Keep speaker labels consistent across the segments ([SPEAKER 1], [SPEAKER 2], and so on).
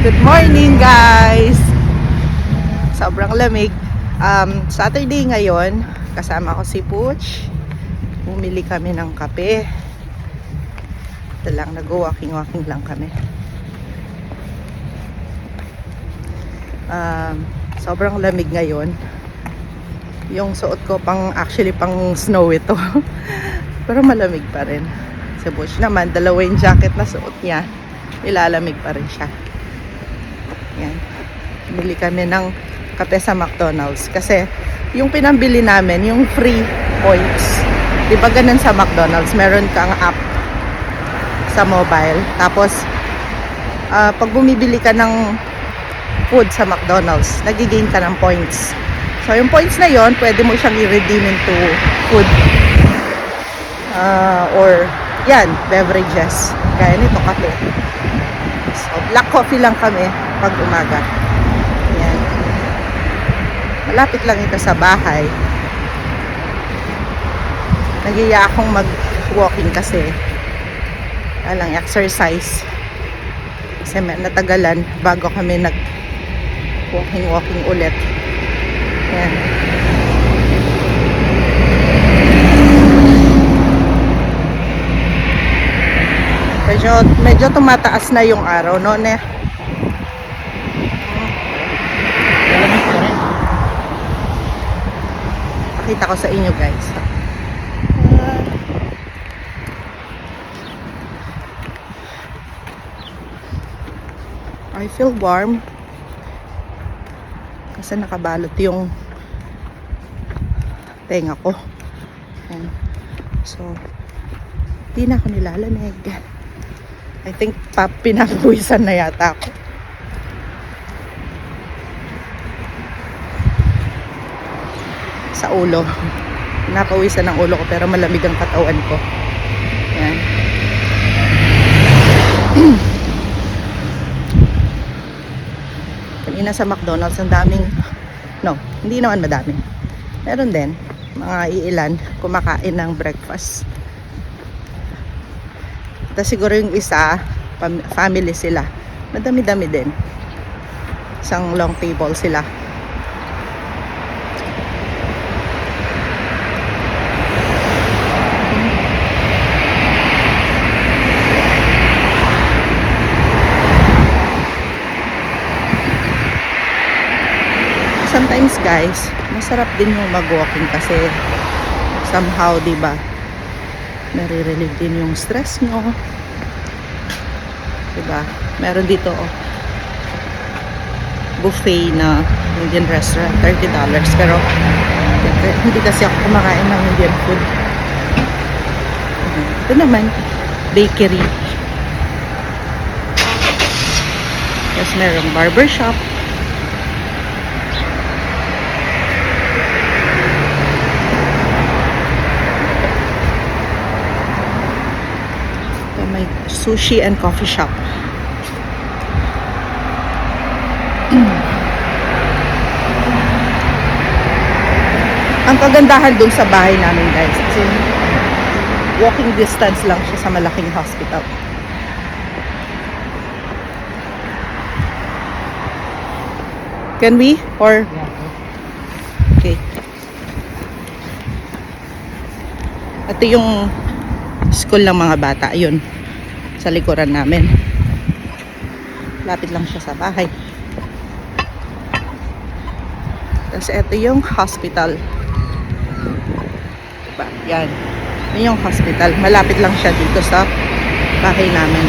[SPEAKER 1] Good morning guys! Sobrang lamig. Saturday ngayon, kasama ko si Pooch. Bumili kami ng kape. Ito lang, nag-walking lang kami. Sobrang lamig ngayon. Yung suot ko actually pang snow ito. Pero malamig pa rin. Si Pooch naman, dalawa yung jacket na suot niya. Nilalamig pa rin siya. Yan. Bili kami ng kape sa McDonald's. Kasi yung pinambili namin, yung free points. Di ba ganun sa McDonald's? Meron kang app sa mobile. Tapos, pag bumibili ka ng food sa McDonald's, nagigain ka ng points. So, yung points na yon pwede mo siyang i-redeem into food. Or, yan, beverages. Kaya nito kape. So, black coffee lang kami pag umaga. Yan. Malapit lang ito sa bahay. Nagiya akong mag-walking kasi alang exercise. Kasi natagalan bago kami nag-walking ulit. Yan. Medyo tumataas na yung araw, no? Pakita ko sa inyo, guys. I feel warm kasi nakabalot yung tenga ko. Ayan. So, di na ako nilalamig. I think pinapawisan na yata ako. Sa ulo. Pinapawisan ng ulo ko pero malamig ang katawan ko. Yan. Kanina sa McDonald's ang daming, no, hindi naman madami. Meron din mga iilan kumakain ng breakfast. Tapos siguro yung isa, family sila. Madami-dami din. Isang long table sila. Sometimes guys, masarap din yung mag-walking kasi somehow, di ba? Nare-relieve din yung stress nyo. Diba? Meron dito buffet na Indian restaurant, $30. Pero hindi kasi ako kumakain ng Indian food. Ito naman, bakery. Tapos merong barbershop. May sushi and coffee shop. Ang kagandahan dun sa bahay namin guys kasi walking distance lang siya sa malaking hospital. Can we? Or? Okay. Ito yung school ng mga bata. Ayun. Sa likuran namin. Lapit lang siya sa bahay. Tapos ito yung hospital. Diba? Yan. Yan yung hospital. Malapit lang siya dito sa bahay namin.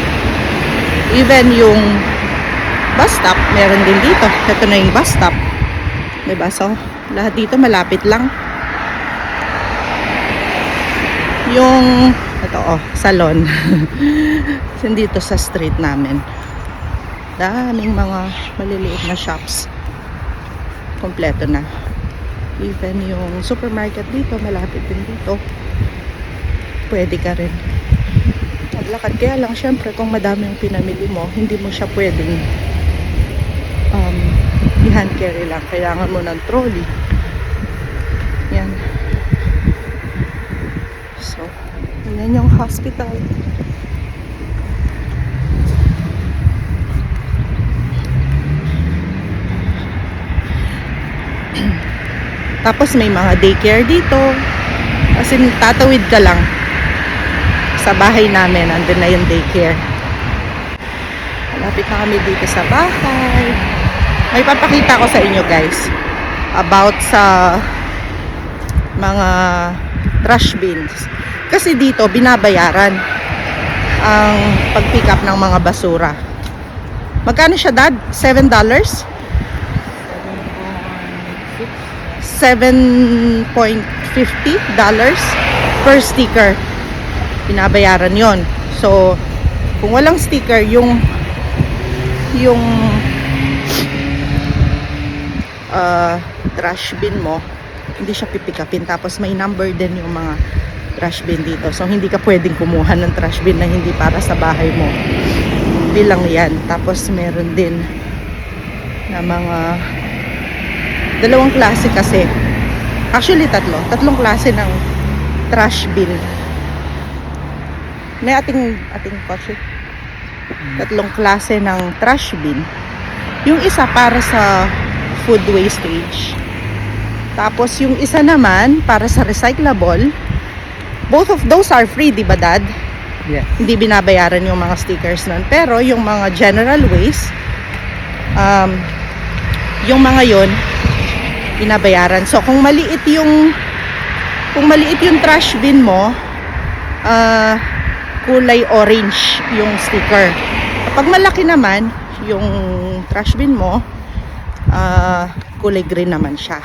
[SPEAKER 1] Even yung bus stop, meron din dito. Ito na yung bus stop. Diba? So, lahat dito malapit lang. Yung ito salon. Dito sa street namin. Daming mga maliliit na shops. Kompleto na. Even yung supermarket dito, malapit din dito. Pwede ka rin maglakad. Kaya lang, syempre, kung madami yung pinamili mo, hindi mo siya pwedeng i-hand carry lang. Kailangan mo ng trolley. Yan. So, yan yung hospital. Tapos may mga daycare dito. Kasi tatawid ka lang sa bahay namin, andun na yung daycare. Malapit na kami dito sa bahay. May papakita ko sa inyo guys about sa mga trash bins. Kasi dito binabayaran ang pag-pick up ng mga basura. Magkano siya, Dad? $7? $7.50 per sticker. Binabayaran yon. So, kung walang sticker, yung trash bin mo, hindi siya pipikapin. Tapos may number din yung mga trash bin dito. So, hindi ka pwedeng kumuha ng trash bin na hindi para sa bahay mo. Bilang yan. Tapos, meron din na mga dalawang klase kasi. Actually, tatlong klase ng trash bin. May ating kotse. Tatlong klase ng trash bin. Yung isa para sa food wastage. Tapos yung isa naman para sa recyclable. Both of those are free, di ba, Dad?
[SPEAKER 2] Yeah.
[SPEAKER 1] Hindi binabayaran yung mga stickers nun. Pero yung mga general waste, yung mga yon binabayaran. So kung maliit yung trash bin mo, kulay orange yung sticker. Kapag malaki naman yung trash bin mo, kulay green naman siya.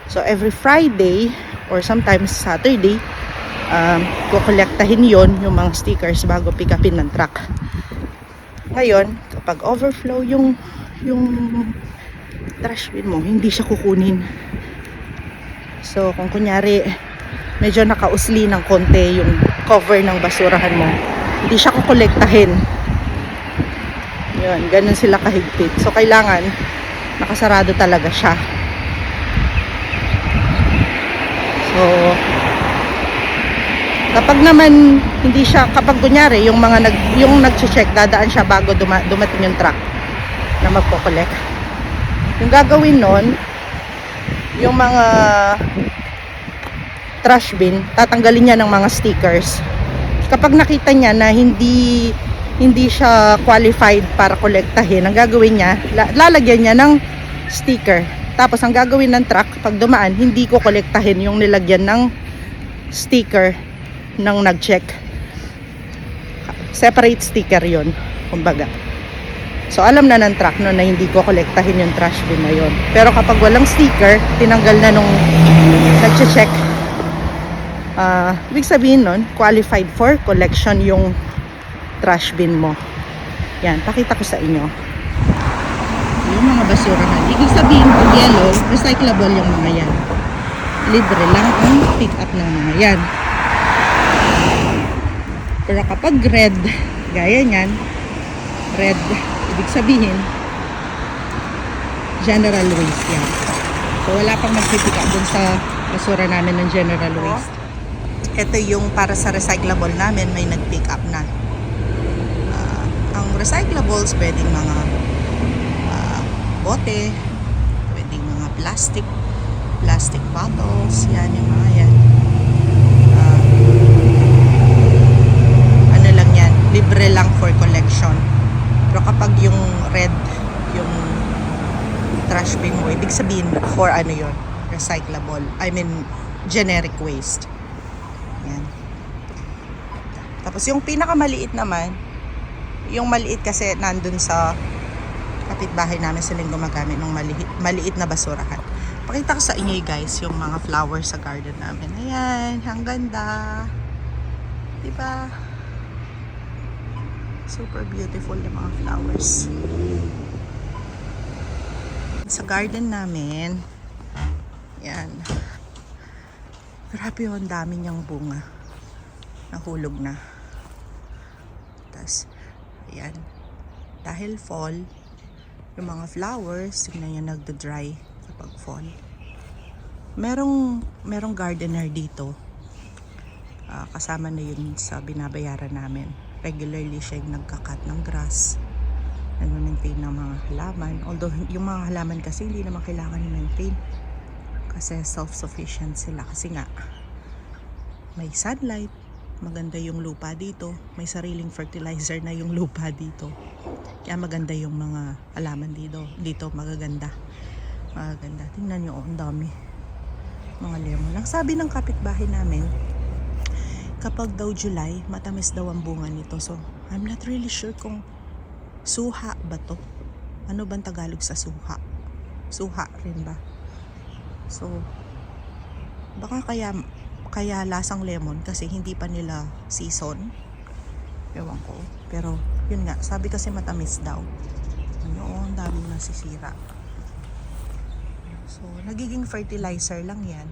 [SPEAKER 1] So every Friday or sometimes Saturday, kukolektahin yon yung mga stickers bago pick upin ng truck. Ngayon, kapag overflow yung trash bin mo, hindi siya kukunin. So kung kunyari medyo nakausli ng konti yung cover ng basurahan mo, hindi siya kukolektahin. Yun, ganun sila kahigpit. So kailangan nakasarado talaga siya. So kapag naman hindi siya, kapag kunyari yung nagche-check, dadaan siya bago dumating yung truck na magko-collect. Yung gagawin nun, yung mga trash bin, tatanggalin niya ng mga stickers. Kapag nakita niya na hindi siya qualified para kolektahin, ang gagawin niya, lalagyan niya ng sticker. Tapos ang gagawin ng truck, pag dumaan, hindi ko kolektahin yung nilagyan ng sticker ng nag-check. Separate sticker yon, kumbaga. So alam na ng truck no na hindi ko kolektahin yung trash bin na yon. Pero kapag walang sticker, tinanggal na nung nag-check. Ibig sabihin nun, qualified for collection yung trash bin mo. Yan, pakita ko sa inyo. Yung mga basurahan. Ibig sabihin, pag yellow, recyclable yung mga yan. Libre lang ang pick up ng mga yan. Pero kapag red, gaya nyan, red, ibig sabihin, general waste yan. So wala pang mag-pick up dun sa basura namin ng general waste. Ito yung para sa recyclable namin, may nag-pick up na. Ang recyclables, pwedeng mga bote, pwedeng mga plastic bottles, yan yung mga yan. Ano lang yan, libre lang for collection. Pero kapag yung red, yung trash bin mo, ibig sabihin for ano yun, recyclable, I mean generic waste. Yan. Tapos yung pinakamaliit naman, yung maliit kasi nandun sa kapitbahay namin, silang gumagamit ng maliit na basurahan. Pakita ko sa inyo guys yung mga flowers sa garden namin. Ayan, ang ganda. Diba? Super beautiful yung mga flowers. Sa garden namin, yan. Grabe yung dami niyang bunga. Nahulog na. Tapos, ayan. Dahil fall, yung mga flowers, tignan nyo nagda-dry kapag fall. Merong gardener dito. Kasama na yun sa binabayaran namin. Regularly siya yung nagka-cut ng grass. Nag-maintain ng mga halaman. Although yung mga halaman kasi hindi naman kailangan i-maintain. Kasi self-sufficient sila. Kasi nga, may sunlight, maganda yung lupa dito, may sariling fertilizer na yung lupa dito. Kaya maganda yung mga halaman dito magaganda. Tingnan nyo, ang dami mga lemon. Ang sabi ng kapitbahay namin, kapag daw July, matamis daw ang bunga nito. So I'm not really sure kung suha ba to. Ano bang Tagalog sa suha? Suha rin ba? So baka kaya lasang lemon kasi hindi pa nila season. Ewan ko. Pero yun nga, sabi kasi matamis daw. Ang daming nasisira. So nagiging fertilizer lang yan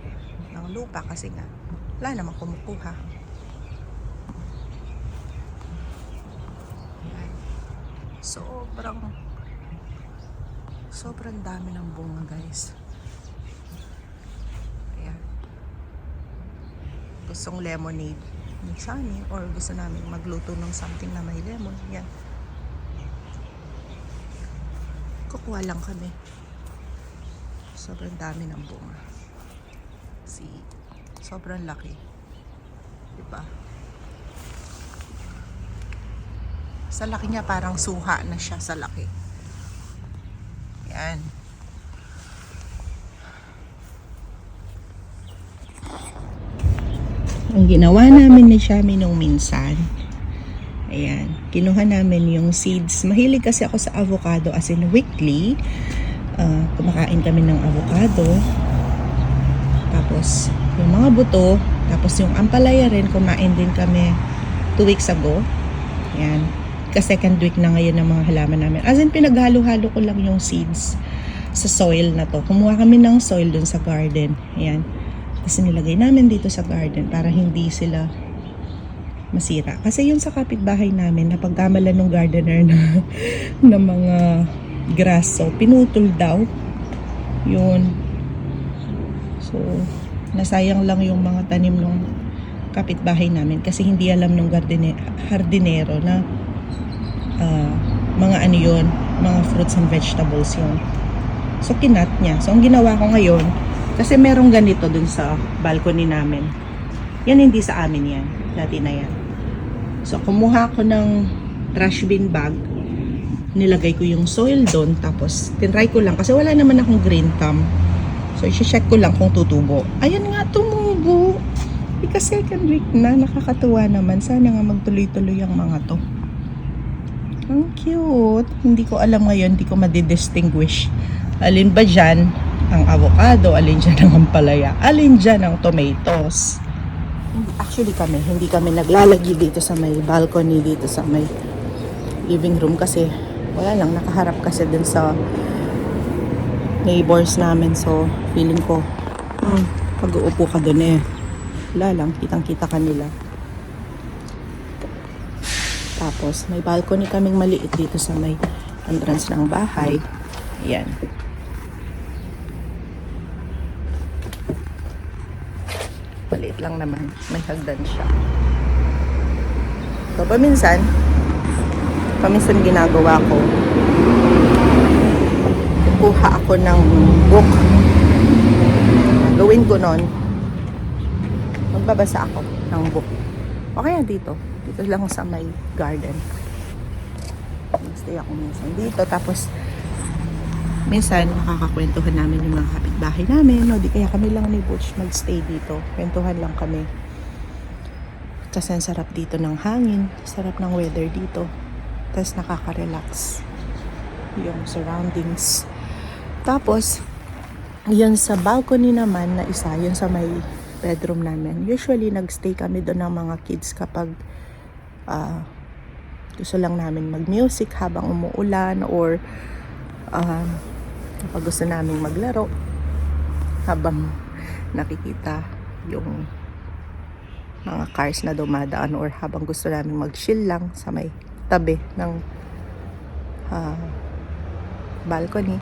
[SPEAKER 1] ng lupa kasi nga wala namang kumukuha. Yan. Sobrang dami ng bunga, guys. Ayan. Gustong lemonade ni Shani or gusto namin magluto ng something na may lemon, yan, kukuha lang kami. Sobrang dami ng bunga. Sobrang laki, diba? Sa laki niya parang suha na siya sa laki. Yan. Ang ginawa namin ni Shami nung minsan, ayan, kinuha namin yung seeds. Mahilig kasi ako sa avocado, as in weekly. Kumakain kami ng avocado. Tapos, yung mga buto. Tapos yung ampalaya rin, kumain din kami 2 weeks ago. Ayan. Second week na ngayon ng mga halaman namin. As in, pinaghalo-halo ko lang yung seeds sa soil na to. Kumuha kami ng soil dun sa garden. Ayan. Tapos nilagay namin dito sa garden para hindi sila masira. Kasi yun sa kapitbahay namin, napagkamalan ng gardener na ng mga grass. So, pinutol daw. Yun. So, nasayang lang yung mga tanim ng kapitbahay namin kasi hindi alam ng hardinero na mga ano yun, mga fruits and vegetables yun. So, kinat niya. So, ang ginawa ko ngayon, kasi merong ganito dun sa balcony namin. Yan, hindi sa amin yan. Dati na yan. So, kumuha ko ng trash bin bag. Nilagay ko yung soil doon. Tapos, tinry ko lang. Kasi wala naman akong green thumb. So, i-check ko lang kung tutubo. Ayan nga, tumubo. Ika-second week na. Nakakatuwa naman. Sana nga magtuloy-tuloy ang mga to. Ang cute. Hindi ko alam ngayon. Hindi ko madidistinguish. Alin ba dyan ang avocado? Alin dyan ang ampalaya? Alin dyan ang tomatoes? Actually hindi kami naglalagay dito sa may balcony, dito sa may living room kasi wala lang, nakaharap kasi dun sa neighbors namin. So feeling ko pag uupo ka dun wala lang, kitang-kita kanila. Tapos may balcony kaming maliit dito sa may entrance ng bahay. Ayan. Maliit lang naman. May hagdan siya. So, paminsan ginagawa ko, kukuha ako ng book. Gawin ko nun, magbabasa ako ng book. O kaya dito lang sa my garden. Stay ako minsan dito. Tapos, minsan, nakakakwentuhan namin yung mga kapitbahay namin. No? Di kaya kami lang ni Butch mag-stay dito. Kwentuhan lang kami. Kasi ang sarap dito ng hangin. Sarap ng weather dito. Tapos nakaka-relax yung surroundings. Tapos, yun sa balcony naman na isa, yun sa may bedroom namin. Usually, nag-stay kami doon ng mga kids kapag gusto lang namin mag-music habang umuulan or kapag gusto namin maglaro habang nakikita yung mga cars na dumadaan or habang gusto namin mag-chill lang sa may tabi ng balcony.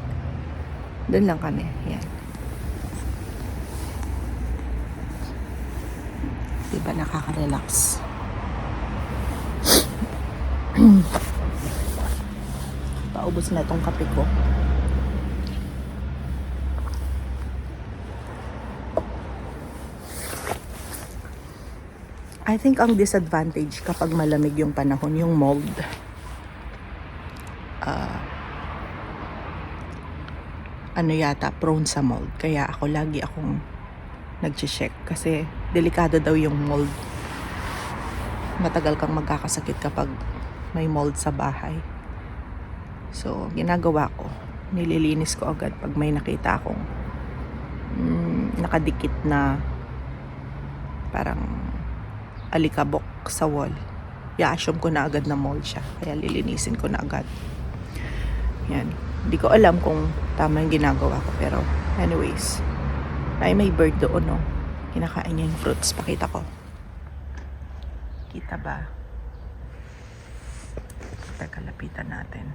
[SPEAKER 1] Doon lang kami. Yan. Diba nakaka-relax? Paubos na itong kape ko. I think ang disadvantage kapag malamig yung panahon, yung mold. Ano yata, prone sa mold. Kaya ako lagi akong nag-check kasi delikado daw yung mold. Matagal kang magkakasakit kapag may mold sa bahay. So, ginagawa ko, nililinis ko agad pag may nakita akong nakadikit na parang alikabok sa wall. I-assume ko na agad na mold siya. Kaya lilinisin ko na agad. Yan. Hindi ko alam kung tama yung ginagawa ko. Pero anyways. Ay, may bird doon, no? Kinakain niya yung fruits. Pakita ko. Kita ba? Teka, lapitan natin.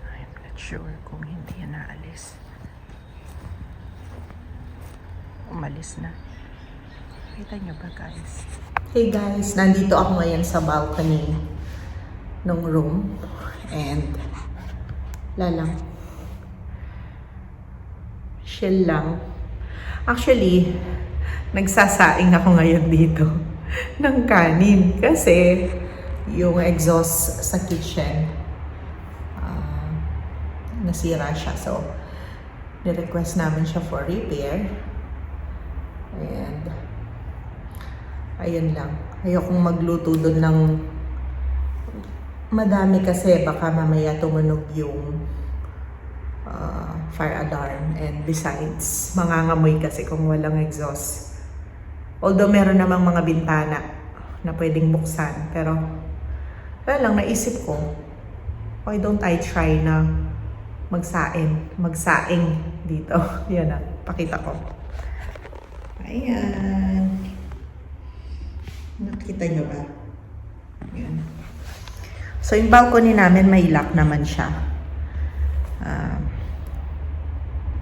[SPEAKER 1] I'm not sure kung hindi yan naalis. Umalis na. Kita nyo ba, guys? Hey guys, nandito ako ngayon sa balcony ng room. And lang. Chill lang. Actually, nagsasaing ako ngayon dito ng kanin. Kasi yung exhaust sa kitchen, nasira siya. So, nirequest namin siya for repair. And ayun lang. Ayokong magluto doon ng madami kasi baka mamaya tumunog yung fire alarm. And besides, mangangamoy kasi kung walang exhaust. Although meron namang mga bintana na pwedeng buksan. Pero wala lang, naisip ko, why don't I try na magsaing dito. Yan na, pakita ko. Ayan. Nakita nyo ba? Ayan. So, yung balcony namin, may lock naman siya.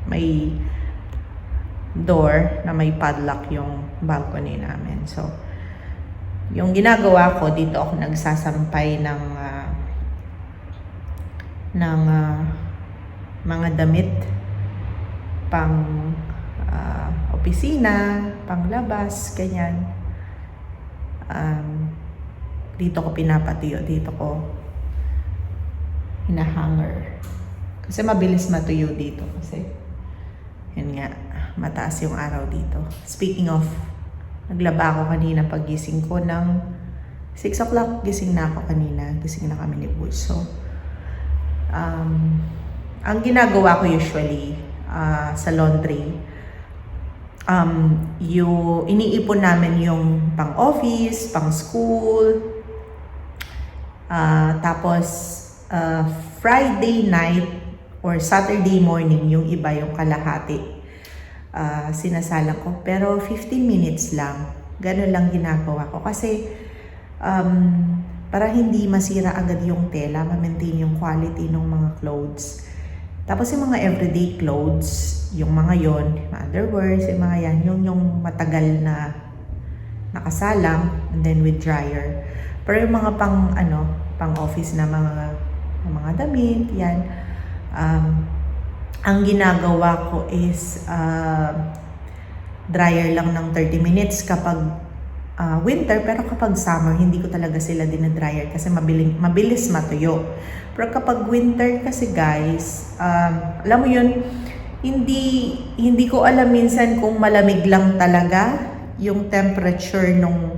[SPEAKER 1] May door na may padlock yung balcony namin. So, yung ginagawa ko, dito ako nagsasampay ng mga damit pang opisina, panglabas, ganyan. Dito ko pinapatuyo, dito ko hinahanger. Kasi mabilis matuyo dito kasi yun nga, mataas yung araw dito. Speaking of, naglaba ako kanina paggising ko ng 6 o'clock, gising na ako kanina. Gising na kami ni Bulls. So, ang ginagawa ko usually sa laundry, iniipon namin yung pang-office, pang-school, tapos Friday night or Saturday morning, yung iba, yung kalahati, sinasalang ko. Pero 15 minutes lang. Ganun lang ginagawa ko. Kasi, para hindi masira agad yung tela, ma-maintain yung quality ng mga clothes. Tapos yung mga everyday clothes, yung mga yon, underwears, yung mga yan, yung matagal na nakasalang, and then with dryer. Pero yung mga pang office na mga damit, yan, ang ginagawa ko is dryer lang ng 30 minutes kapag winter, pero kapag summer, hindi ko talaga sila dinadryer kasi mabilis matuyo. Pero kapag winter kasi guys, alam mo yun, hindi ko alam minsan kung malamig lang talaga yung temperature nung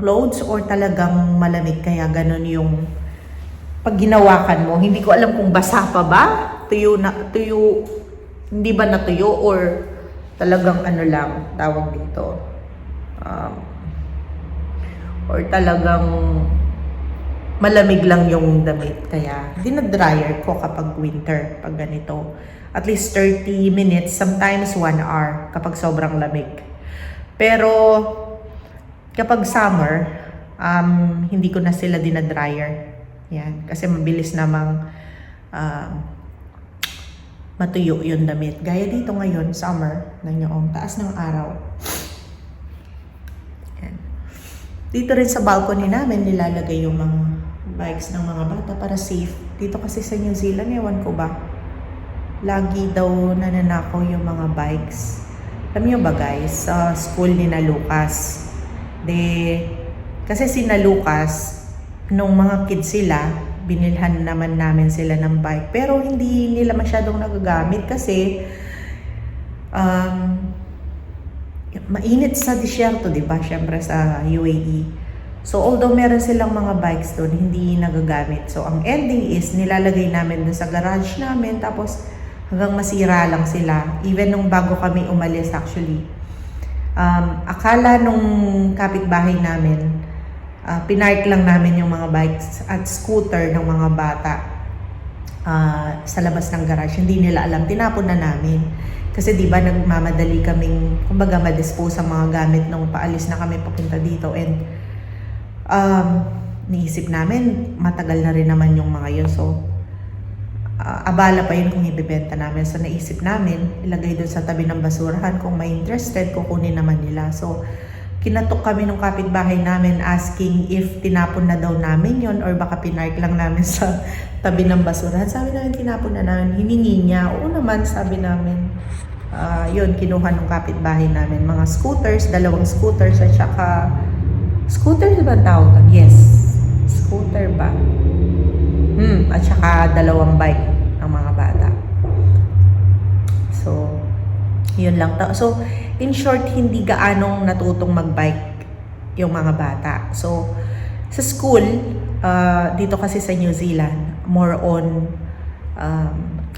[SPEAKER 1] clothes or talagang malamig kaya ganun yung pag ginawakan mo. Hindi ko alam kung basa pa ba, tuyo, hindi ba natuyo or talagang lang, tawag dito. Or talagang malamig lang yung damit. Kaya dinadryer ko kapag winter, pag ganito. At least 30 minutes, sometimes 1 hour kapag sobrang lamig. Pero kapag summer, hindi ko na sila dinadryer. Yan, kasi mabilis namang matuyo yung damit. Gaya dito ngayon, summer, nanyoong taas ng araw. Yan. Dito rin sa balcony namin, nilalagay yung mga bikes ng mga bata para safe. Dito kasi sa New Zealand, ewan ko ba, lagi daw nananakaw yung mga bikes. Alam niyo ba guys, sa school ni na Lucas, Kasi sina Lucas, nung mga kids sila, binilhan naman namin sila ng bike. Pero hindi nila masyadong nagagamit kasi mainit sa disyerto, di ba? Syempre sa UAE. So, although meron silang mga bikes doon, hindi nagagamit. So, ang ending is, nilalagay namin doon sa garage namin, tapos hanggang masira lang sila. Even nung bago kami umalis actually. Akala nung kapitbahay namin, pinark lang namin yung mga bikes at scooter ng mga bata sa labas ng garage. Hindi nila alam, tinapon na namin. Kasi di ba nagmamadali kaming, kumbaga ma-dispose ang mga gamit nung paalis na kami papunta dito. And niisip namin, matagal na rin naman yung mga yun. So, abala pa yun kung ibibenta namin. So, naisip namin, ilagay doon sa tabi ng basurahan. Kung may interested, kukunin naman nila. So, kinatok kami ng kapitbahay namin asking if tinapon na daw namin yun or baka pinark lang namin sa tabi ng basurahan. Sabi namin, tinapon na namin. Hiningi niya. Oo naman, sabi namin. Yun, kinuha ng kapitbahay namin. Mga scooters, 2 scooters at saka scooter ba ang tawag doon? Yes. Scooter ba? At saka 2 bike ng mga bata. So, yun lang. So, in short, hindi gaanong natutong magbike yung mga bata. So, sa school, dito kasi sa New Zealand, more on,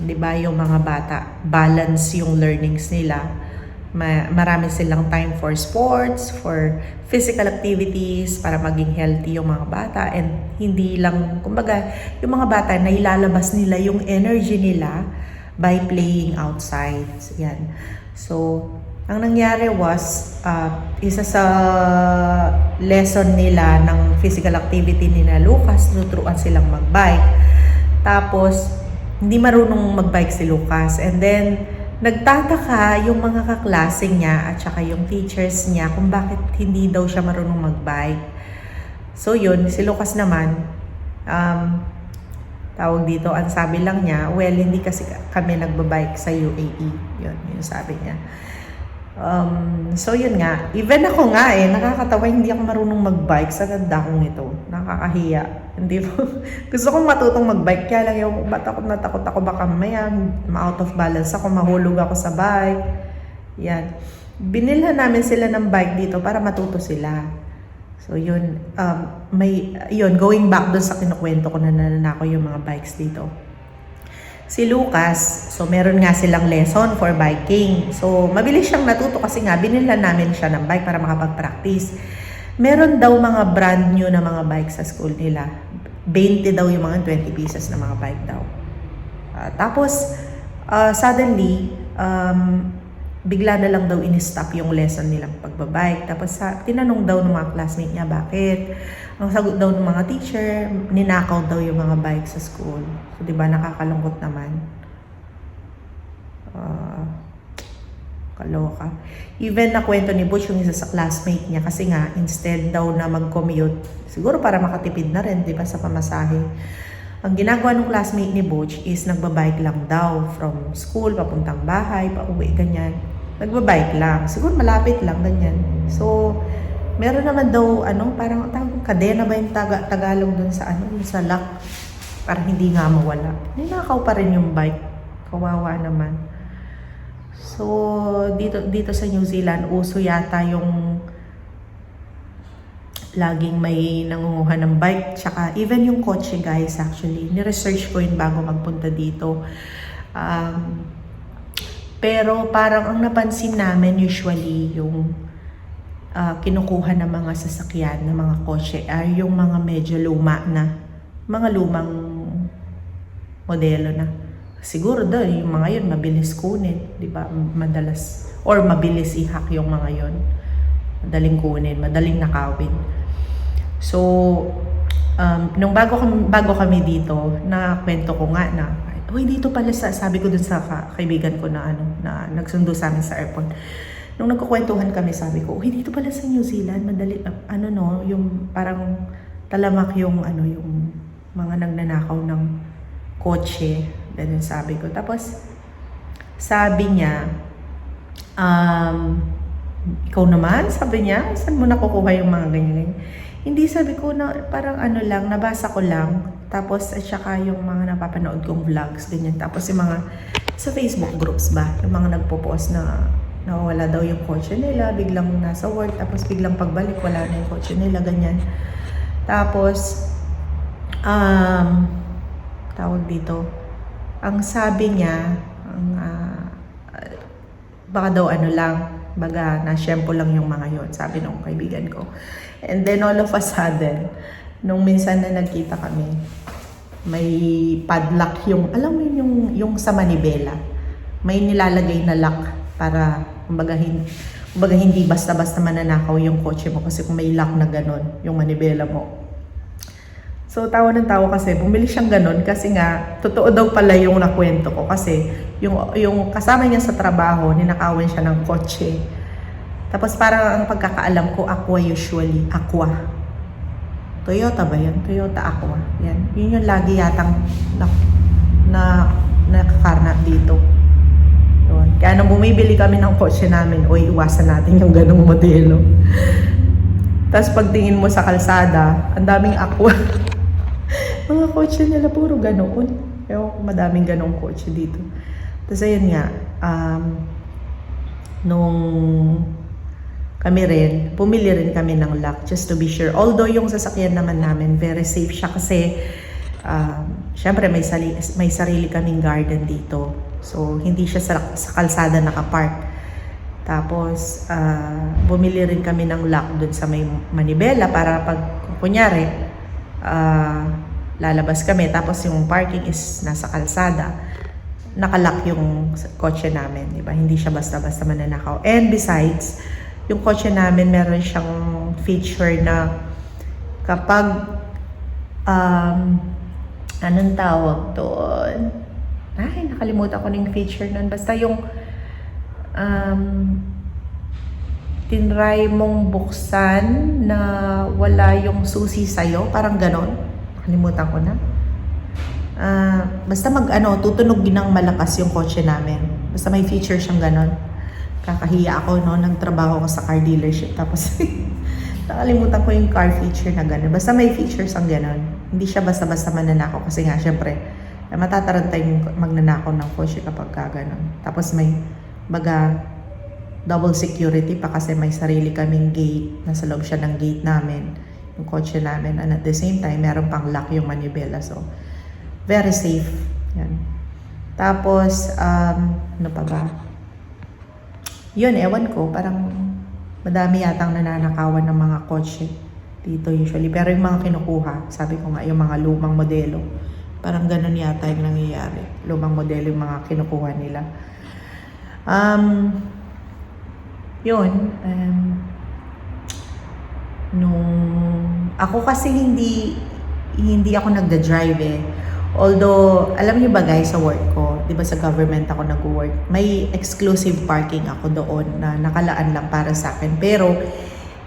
[SPEAKER 1] di ba, yung mga bata, balance yung learnings nila. Marami silang time for sports, for physical activities, para maging healthy yung mga bata. And hindi lang, kumbaga, yung mga bata na ilalabas nila yung energy nila by playing outside. Yan. So, ang nangyari was, isa sa lesson nila ng physical activity nila Lucas, tuturuan silang magbike. Tapos, hindi marunong magbike si Lucas. And then, nagtataka yung mga kaklase niya at saka yung teachers niya kung bakit hindi daw siya marunong magbike. So yun, si Lucas naman, tawag dito, ang sabi lang niya, well, hindi kasi kami nagbabike sa UAE. Yun, yung sabi niya. So yun nga, even ako nga nakakatawa, hindi ako marunong magbike sa ganda kong ito. Nakakahiya. Hindi po. Gusto kong matutong magbike, kaya lang yung natakot ako baka maya ma-out of balance ako, mahulog ako sa bike. Yan. Binilhan namin sila ng bike dito para matuto sila. So yun, going back dun sa kinukwento ko na nananako yung mga bikes dito. Si Lucas, so meron nga silang lesson for biking. So mabilis siyang natuto kasi nga binilhan namin siya ng bike para makapag-practice. Meron daw mga brand new na mga bike sa school nila. 20 daw yung mga 20 pieces na mga bike daw. Tapos suddenly, bigla na lang daw in-stop yung lesson nilang pagbabike. Tapos tinanong daw ng mga classmate niya bakit. Ang sagot daw ng mga teacher, ninakaw daw yung mga bike sa school. So, di ba, nakakalungkot naman. Kaloka. Even na kwento ni Butch yung isa sa classmate niya kasi nga, instead daw na mag-commute, siguro para makatipid na rin, di ba, sa pamasahe. Ang ginagawa ng classmate ni Butch is nagbabike lang daw from school, papuntang bahay, pauwi, ganyan. Nagbabike lang. Siguro malapit lang, ganyan. So, meron naman daw, parang kadena ba yung Tagalog dun sa, sa lock, para hindi nga mawala. Ninakaw pa rin yung bike. Kawawa naman. So, dito sa New Zealand, uso yata yung laging may nangunguha ng bike. Tsaka, even yung kotse, guys, actually. Ni-research ko yun bago magpunta dito. Pero parang ang napansin namin usually yung kinukuha ng mga sasakyan, ng mga kotse ay yung mga medyo luma na, mga lumang modelo na. Siguro daw yung mga yun mabilis kunin, di ba? Madalas or mabilis i-hack yung mga yun. Madaling kunin, madaling nakawin. So nung bago kami dito, na kwento ko nga na, uy, dito pala sabi ko dun sa kaibigan ko na na nagsundo sa amin sa airport. Nung nagkukwentuhan kami, sabi ko, uy, dito pala sa New Zealand, madali, yung parang talamak yung, yung mga nagnanakaw ng kotse. Ganun sabi ko. Tapos, sabi niya, Ikaw naman, sabi niya, saan mo nakukuha yung mga ganyan? Hindi, sabi ko na parang ano lang, nabasa ko lang. Tapos at saka yung mga napapanood kong vlogs, ganyan. Tapos yung mga sa Facebook groups ba, yung mga nagpo-post na nawawala daw yung kotse nila, biglang nasa work, tapos biglang pagbalik, wala na yung kotse nila, ganyan. Tapos, tawag dito, ang sabi niya, baka daw ano lang, baga na-shampoo lang yung mga yon, sabi nung kaibigan ko. And then all of a sudden, nung minsan na nagkita kami, may padlock yung, alam mo yung sa manibela, may nilalagay na lock para kumbaga hindi basta-basta mananakaw yung kotse mo kasi kung may lock na ganon yung manibela mo. So, tawa ng tawa kasi, bumili siyang ganun kasi nga, totoo daw pala yung nakwento ko kasi yung kasama niya sa trabaho, ninakawan siya ng kotse. Tapos parang ang pagkakaalam ko, Aqua usually, Aqua. Toyota ba yan? Toyota Aqua. Yan. Yun yung lagi yatang nakakarnat dito. Yun. Kaya nung bumibili kami ng kotse namin, iwasan natin yung ganung modelo. Tapos pagtingin mo sa kalsada, ang daming Aqua. Mga kotse nila puro ganoon. Ewan, madaming ganong kotse dito. Tapos ayun nga, nung kami rin, pumili rin kami ng lock just to be sure. Although yung sasakyan naman namin, very safe siya kasi syempre may sarili kaming garden dito. So hindi siya sa kalsada nakapark. Tapos bumili rin kami ng lock dun sa may manibela para pag kunyari lalabas kami, tapos yung parking is nasa kalsada, nakalock yung kotse namin, di ba? Hindi siya basta-basta mananakaw. And besides, yung kotse namin meron siyang feature na kapag anong tawag doon? Ay, nakalimutan ko yung feature nun. Basta yung tinry mong buksan na wala yung susi sa'yo, parang ganon. Nakalimutan ko na. Basta tutunog ng malakas yung kotse namin. Basta may feature siyang ganon. Kakahiya ako, no? Nagtrabaho ko sa car dealership. Tapos, nakalimutan ko yung car feature na ganon. Basta may features ang ganon. Hindi siya basta-basta mananakaw. Kasi nga, syempre, matataranta yung magnanakaw ng kotse kapag ganon. Tapos may, double security pa kasi may sarili kaming gate. Nasa loob siya ng gate namin, yung kotse namin. And at the same time, meron pang lock yung manibela. So, very safe. Yan. Tapos, ano pa ba? Yun, ewan ko. Parang madami yatang nananakawan ng mga kotse dito usually. Pero yung mga kinukuha, sabi ko nga, yung mga lumang modelo. Parang ganun yata yung nangyayari. Lumang modelo yung mga kinukuha nila. Yun. Ako kasi hindi ako nagda-drive eh. Although, alam niyo ba guys, sa work ko, di ba sa government ako nag-work, may exclusive parking ako doon na nakalaan lang para sa akin. Pero,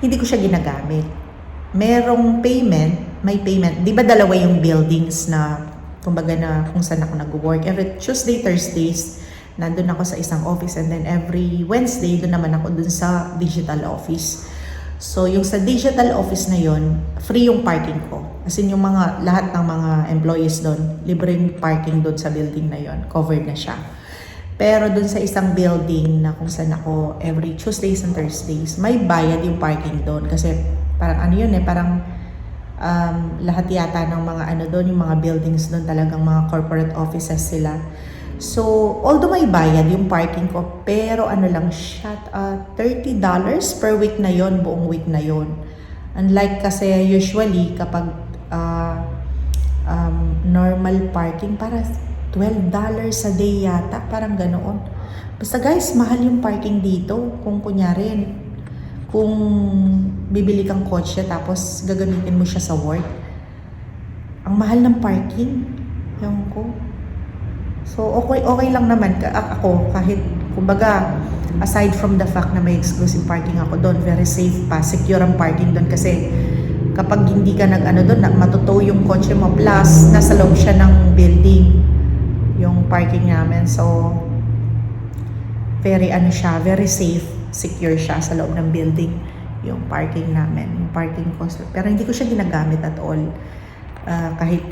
[SPEAKER 1] hindi ko siya ginagamit. Merong payment, may payment. Di ba dalawa yung buildings na, kumbaga na kung saan ako nag-work. Every Tuesday, Thursdays, nandun ako sa isang office. And then every Wednesday, doon naman ako dun sa digital office. So, yung sa digital office na yon, free yung parking ko. As in, yung lahat ng mga employees doon, libre yung parking doon sa building na yon, covered na siya. Pero doon sa isang building na kung saan ako every Tuesdays and Thursdays, may bayad yung parking doon. Kasi parang parang lahat yata ng mga doon, yung mga buildings doon talagang mga corporate offices sila. So, although may bayad yung parking ko, pero lang siya, $30 per week na yon, buong week na yon. Unlike kasi usually kapag normal parking, para $12 a day yata, parang ganoon. Basta guys, mahal yung parking dito. Kung kunyari, kung bibili kang kotse tapos gagamitin mo siya sa work, ang mahal ng parking. Yung ko. So, okay lang naman ako kahit, kumbaga, aside from the fact na may exclusive parking ako doon, very safe pa, secure ang parking doon kasi kapag hindi ka doon, matutow yung kotse mo, plus nasa loob siya ng building yung parking namin. So, very safe secure siya sa loob ng building, yung parking namin, yung parking cost. Pero hindi ko siya ginagamit at all. Kahit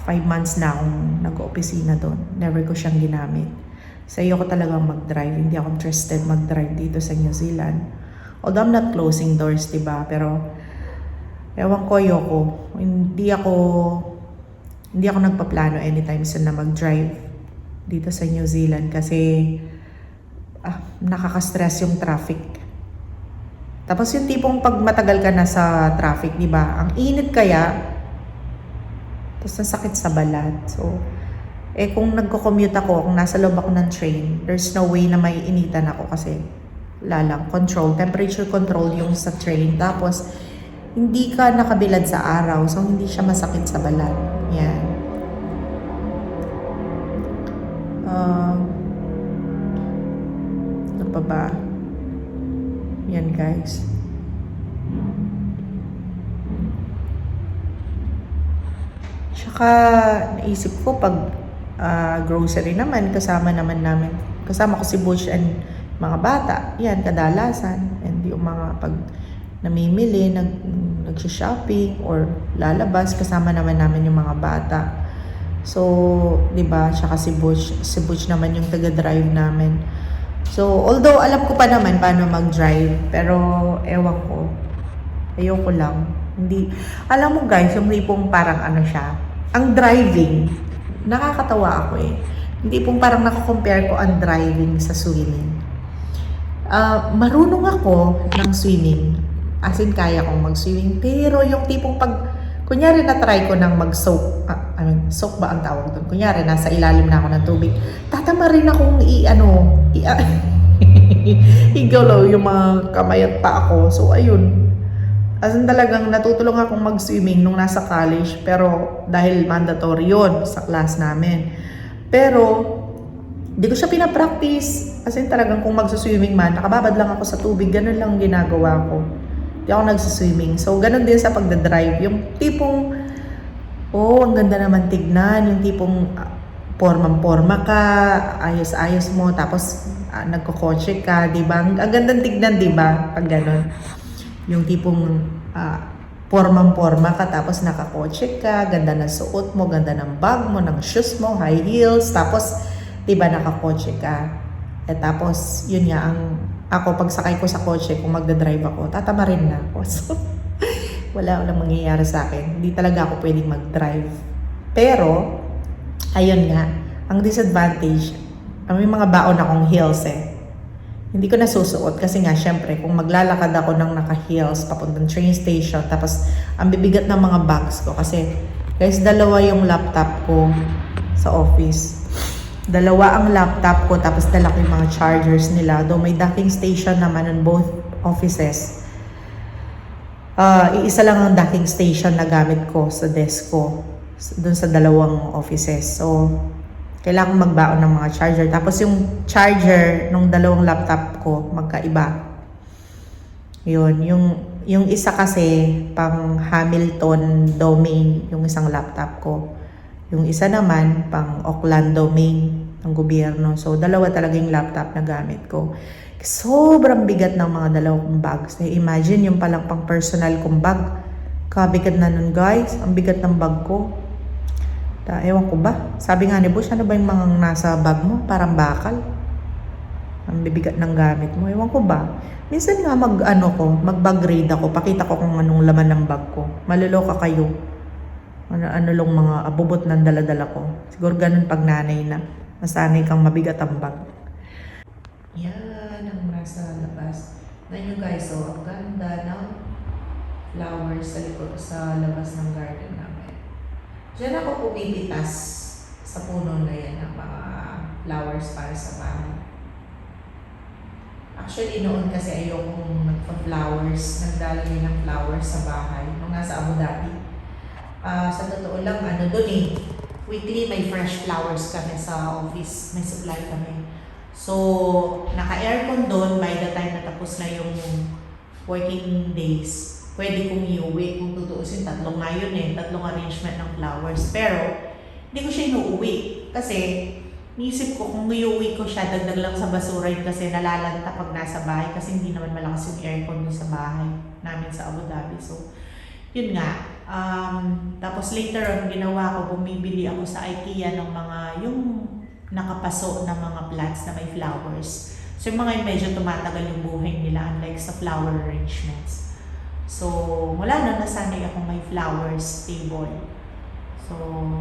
[SPEAKER 1] 5 months na akong nag-opisina doon, never ko siyang ginamit. So, ayoko talagang mag-drive. Hindi ako interested mag-drive dito sa New Zealand. Although I'm not closing doors, diba? Pero, ewan ko, ayoko. Hindi ako nagpaplano anytime soon na mag-drive dito sa New Zealand kasi nakaka-stress yung traffic. Tapos yung tipong pag matagal ka na sa traffic, diba? Ang init kaya, tapos nasakit sa balat. So, kung nagko-commute ako, kung nasa loob ako ng train, there's no way na maiinitan ako kasi lalang temperature control yung sa train. Tapos, hindi ka nakabilad sa araw, so hindi siya masakit sa balat. Yan. Ano pa ba? Yan, guys. Tsaka, naisip ko pag grocery naman, kasama ko si Butch and mga bata. Yan, kadalasan. And yung mga pag namimili, nag-shopping or lalabas, kasama naman namin yung mga bata. So, 'di ba? Tsaka si Butch naman yung taga-drive namin. So, although alam ko pa naman paano mag-drive, pero ewan ko. Ayoko lang. Hindi, alam mo guys, yung tipong parang ano siya, ang driving, nakakatawa ako eh. Hindi pong parang nakakompare ko ang driving sa swimming. Marunong ako ng swimming. As in, kaya kong mag-swimming. Pero yung tipong kunyari na-try ko ng mag-soak. Soak ba ang tawag doon? Kunyari, nasa ilalim na ako ng tubig. Tatama rin akong igalaw yung mga kamay at paa ko. So, ayun. As in, talagang natutulong akong mag-swimming nung nasa college. Pero, dahil mandatory yun sa class namin. Pero, di ko siya pinapractice. As in, talagang kung mag-swimming man, nakababad lang ako sa tubig. Ganun lang ginagawa ko. Di ako nagsiswimming. So, ganun din sa pagdadrive. Yung tipong, ang ganda naman tignan. Yung tipong, pormang-porma ka, ayos-ayos mo, tapos, nagkokotse ka, di ba? Ang gandang tignan, di ba? Pag ganun. Yung tipong, pormang-porma ka, tapos nakakotse ka, ganda ng suot mo, ganda ng bag mo, ng shoes mo, high heels, tapos, di ba, nakakotse ka. Tapos, yun nga, ako, pag sakay ko sa kotse, kung magdadrive ako, tatama rin na ako. So, wala mangyayari sa akin. Hindi talaga ako pwedeng mag-drive. Pero, ayun nga, ang disadvantage, may mga baon akong heels eh. Hindi ko nasusuot kasi nga, syempre, kung maglalakad ako ng naka-heels papuntang train station, tapos ang bibigat ng mga bags ko. Kasi, guys, dalawa yung laptop ko sa office. Dalawa ang laptop ko, tapos dala ko yung mga chargers nila. Though may docking station naman on both offices. Iisa lang ang docking station na gamit ko sa desk ko. Doon sa dalawang offices. So, kailangan magbaon ng mga charger. Tapos yung charger ng dalawang laptop ko, magkaiba. Yun. Yung isa kasi, pang Hamilton domain, yung isang laptop ko. Yung isa naman, pang Auckland domain ng gobyerno. So, dalawa talaga yung laptop na gamit ko. Sobrang bigat ng mga dalawang bags. Imagine yung palang pang personal kong bag. Kabigat na nun guys. Ang bigat ng bag ko. Ewan ko ba? Sabi nga ni Bush, ano ba yung mga nasa bag mo? Parang bakal. Ang bibigat ng gamit mo. Ewan ko ba? Minsan nga mag-bag raid ako. Pakita ko kung anong laman ng bag ko. Maluloka kayo. Ano lang mga abubot ng daladala ko. Siguro ganun pag nanay na. Masanay kang mabigat ang bag. Yan ang nasa labas. Ngayon guys, so ang ganda ng flowers sa likod sa labas ng garden namin. Diyan ako pumipitas sa puno na yan ng mga flowers para sa bahay. Actually, noon kasi ayokong nagpa-flowers, nagdalagay ng flowers sa bahay nung nasa Abu Dhabi. Sa totoo lang, doon weekly may fresh flowers kami sa office, may supply kami. So, naka-aircon doon by the time na tapos na yung working days. Pwede kong iuwi. Kung tutuusin, 3 nga yun 3 arrangement ng flowers. Pero, hindi ko siya inuuwi. Kasi,
[SPEAKER 2] Niisip ko kung iuwi ko siya, dagdag lang sa basura yun kasi nalalanta pag nasa bahay kasi hindi naman malakas yung aircon dun sa bahay namin sa Abu Dhabi. So, yun nga. Tapos later on, ginawa ko, bumibili ako sa IKEA ng mga, yung nakapaso na mga plants na may flowers. So, yung mga yung medyo tumatagal yung buhay nila, unlike sa flower arrangements. So, mula na nasanay ako may flowers table. So,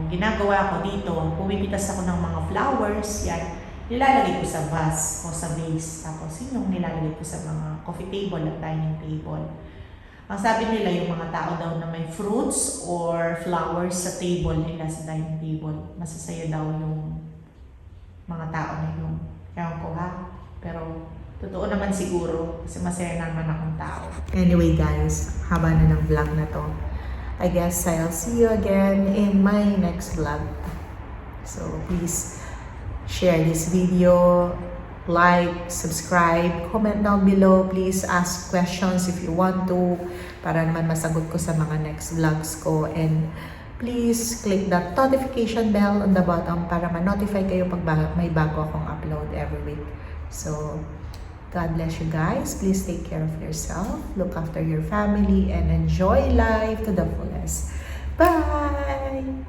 [SPEAKER 2] ginagawa ko dito, pumipitas ako ng mga flowers, yan, nilalagay ko sa vase o sa vase. Tapos, yun yung nilalagay ko sa mga coffee table at dining table. Ang sabi nila, yung mga tao daw na may fruits or flowers sa table nila, sa dining table, masasaya daw yung mga tao na yun. Ewan ko ha, pero totoo naman siguro kasi masaya naman akong tao. Anyway guys, haba na ng vlog na to. I guess I'll see you again in my next vlog. So please share this video, like, subscribe, comment down below. Please ask questions if you want to para naman masagot ko sa mga next vlogs ko. And please click that notification bell on the bottom para ma-notify kayo pag may bago akong upload every week. So, God bless you guys. Please take care of yourself, look after your family, and enjoy life to the fullest. Bye!